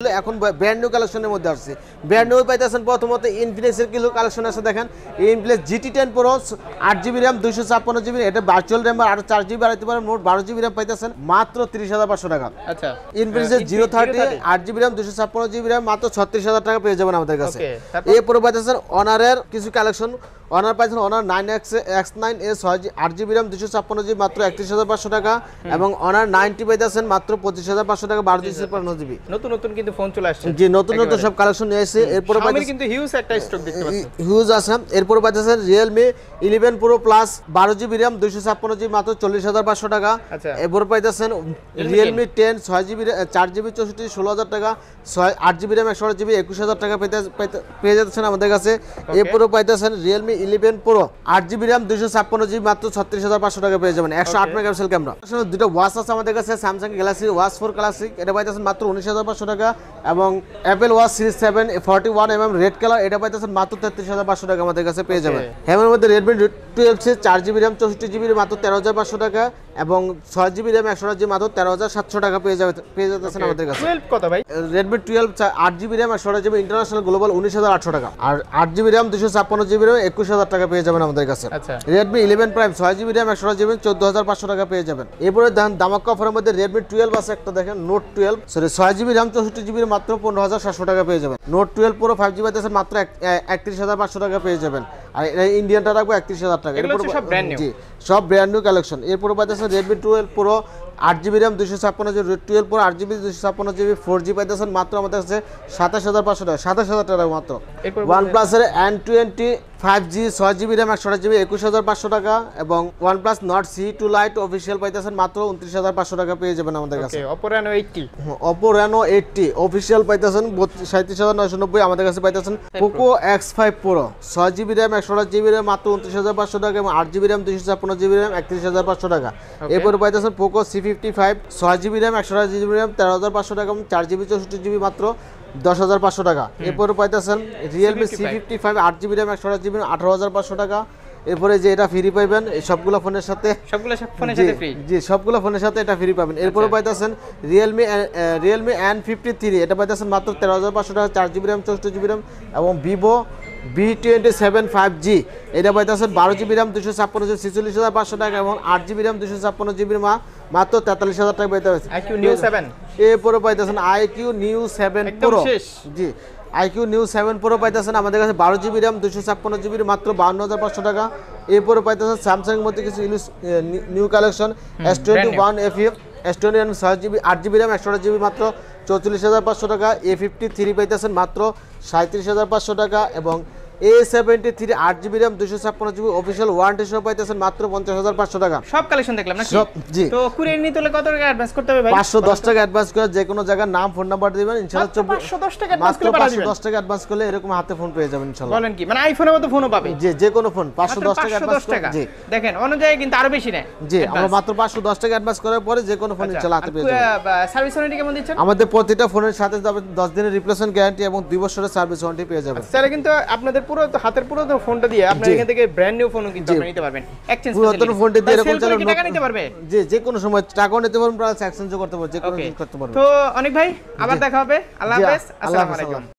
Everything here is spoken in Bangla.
এখন ব্র্যান্ড নিউ কালেকশনের মধ্যে আসছে। ব্র্যান্ড নিউ পাইতেছেন প্রথমত ইনফিনিক্সের কিছু কালেকশন আছে। দেখেন Infinix GT10 Pro 8GB RAM 256GB, এটা ভার্চুয়াল RAM আরো 4GB বাড়াইতে পারেন, মোট 12GB RAM পাইতেছেন মাত্র 30,500 টাকা। আচ্ছা, ইনফিনিক্সের 030 8GB RAM 256GB RAM মাত্র 36,000 টাকা পেয়ে যাবেন আমাদের কাছে। এরপরে পাইতেছেন অনারের কিছু কালেকশন। অনার পাইছেন honour 9X9S 8GB RAM 256GB মাত্র 31,500 টাকা, এবং অনার 90 পাইতেছেন মাত্র 25,500 টাকা 12GB। নতুন নতুন কিন্তু ফোন চলে আসছে। জি, নতুন নতুন সব কালেকশন নিয়ে এসেছে। এরপরে পাইতেছেন কিন্তু হিউজ একটা স্টক দেখতে পাচ্ছেন, হিউজ আছে। এরপরে পাইতেছেন Realme 11 Pro Plus 12GB RAM 256GB মাত্র 40,500 টাকা। এরপরে পাইতেছেন Realme 10 6GB 4GB 64 16,000 টাকা, 8GB RAM 128GB 21,000 টাকা পেয়ে যাচ্ছেন আমাদের কাছে। এরপরে পাইতেছেন Realme 11 Pro 8GB RAM 256GB মাত্র 36,500 টাকা পেয়ে যাবেন। 108 মেগাপিক্সেল ক্যামেরা। দুটো ওয়াচ আছে আমাদের কাছে, Samsung Galaxy Watch 4 Classic, এটা পাইতেছেন মাত্র 19,500 টাকা, এবং Apple Watch Series 7 41mm red colour, এটা পাইতেছেন মাত্র 33,500 টাকা আমাদের কাছে পেয়ে যাবেন। হ্যামের মধ্যে Redmi 12C 4GB RAM 64GB মাত্র 13,500 টাকা, এবং 6GB RAM 128GB মাত্র 13,700 টাকা পেয়ে যাচ্ছেন আমাদের কাছে। 12 কত ভাই? Redmi 12 8GB RAM 128GB international global 19,800 টাকা, আর 8GB RAM 256GB RAM 21,000 টাকা পেয়ে যাবেন আমাদের কাছে। Redmi 11 Prime 6GB RAM 128GB 14,500 টাকা পেয়ে যাবেন। এরপরে দামাক্কা অফারের মধ্যে Redmi 12 আছে একটা, দেখেন Note 12 6GB RAM 64GB মাত্র 15,700 টাকা পেয়ে যাবেন। Note 12 Pro 5GB পাইতেছেন মাত্র 31,500 টাকা পেয়ে যাবেন, আর ইন্ডিয়ানটা রাখবো 31,000 টাকা। এগুলো সব ব্র্যান্ড নিউ, জি সব ব্র্যান্ড নিউ কালেকশন। এরপরে পাইতেছেন Redmi 12 Pro 8GB RAM 256GB 12 Pro 8GB 256GB 4G পাইতেছেন মাত্র আমাদের কাছে 27,500 টাকা, 27,000 টাকা মাত্র। OnePlus এর N20 5G 6GB RAM 128GB 21,500 টাকা, এবং OnePlus Nord C2 Lite official পাইতেছেন মাত্র 29,500 টাকা পেয়ে যাবেন আমাদের কাছে। Oppo Reno 80 Oppo Reno 80 official পাইতেছেন 37,990, আমাদের কাছে পাইতেছেন Poco X5 Pro 6GB RAM 128GB RAM মাত্র 29,500 টাকা, এবং 8GB RAM 256GB RAM 31,500 টাকা। এরপরে পাইতেছেন Poco C55 6GB RAM 128GB RAM 13,500 টাকা, এবং 4GB 64GB মাত্র 10,500 টাকা। এরপরে পাইতেছেন Realme C55 8GB RAM 128GB 18,500 টাকা। এরপরে যে এটা ফ্রি পাবেন সবগুলো ফোনের সাথে, ফ্রি। জি সবগুলো ফোনের সাথে এটা ফ্রি পাবেন। এরপরে পাইতেছেন Realme N53, এটা পাইতেছেন মাত্র 13,500 টাকা, 4GB RAM 64GB RAM, এবং Vivo V27 5G এটা পাইতেছেন 12GB RAM 256GB 46,500 টাকা, এবং 8GB RAM 256GB মাত্র 43,000 টাকা পেতে পারছেন। IQ Neo 7 এরপরে পাইতেছেন IQ Neo 7 Pro, জি IQ Neo 7 Pro পাইতেছেন আমাদের কাছে 12GB RAM 256GB মাত্র 52,500 টাকা। এরপরে পাইতেছেন স্যামসাং এর মধ্যে কিছু new collection S21 FE S21 6GB 8GB RAM 128GB মাত্র 44,500 টাকা। A53 পাইতেছেন মাত্র 37,500 টাকা, এবং A73 8GB RAM 256GB official warranty সহ পাইতেছেন মাত্র 50,500 টাকা। সব কালেকশন দেখলাম নাকি? জি। তো কুরিয়ার নিতে হলে কত টাকা অ্যাডভান্স করতে হবে ভাই? 510 টাকা অ্যাডভান্স করে যে কোনো জায়গার নাম ফোন নাম্বার দিবেন, ইনশাআল্লাহ 510 টাকা অ্যাডভান্স করলে পাওয়া যাবে। 510 টাকা অ্যাডভান্স করলে এরকম হাতে ফোন পেয়ে যাবেন ইনশাআল্লাহ। বলেন কি, মানে আইফোনের মতো ফোনও পাবে? জি, যে কোনো ফোন 510 টাকা অ্যাডভান্স করে। জি দেখেন অনুযায়ী কিন্তু আরো বেশি নেয়। জি, আমরা মাত্র 510 টাকা অ্যাডভান্স করার পরে যে কোনো ফোন ইনশাআল্লাহ হাতে পেয়ে যাবেন। সার্ভিস ওয়ারেন্টি কেমন দিচ্ছেন? আমাদের প্রতিটা ফোনের সাথে 10 দিনের রিপ্লেসমেন্ট গ্যারান্টি এবং 2 বছরের সার্ভিস ওয়ারেন্টি পেয়ে যাবেন। স্যার কিন্তু আপনাদের পুরো হাতের পুরো ফোনটা দিয়ে আপনারা এখান থেকে ব্র্যান্ড নিউ ফোনও কিন্তু আপনি নিতে পারবেন। এক্সচেঞ্জ পুরাতন ফোনটি দিয়ে এরকম চাইলে টাকা নিতে পারবে। জি, যে কোনো সময় টাকাও নিতে পারবেন, প্লাস এক্সচেঞ্জও করতে পারবেন, যে কোনো কিছু করতে পারবেন। তো অনেক ভাই আবার দেখা হবে। আল্লাহ হাফেজ, আসসালামু আলাইকুম।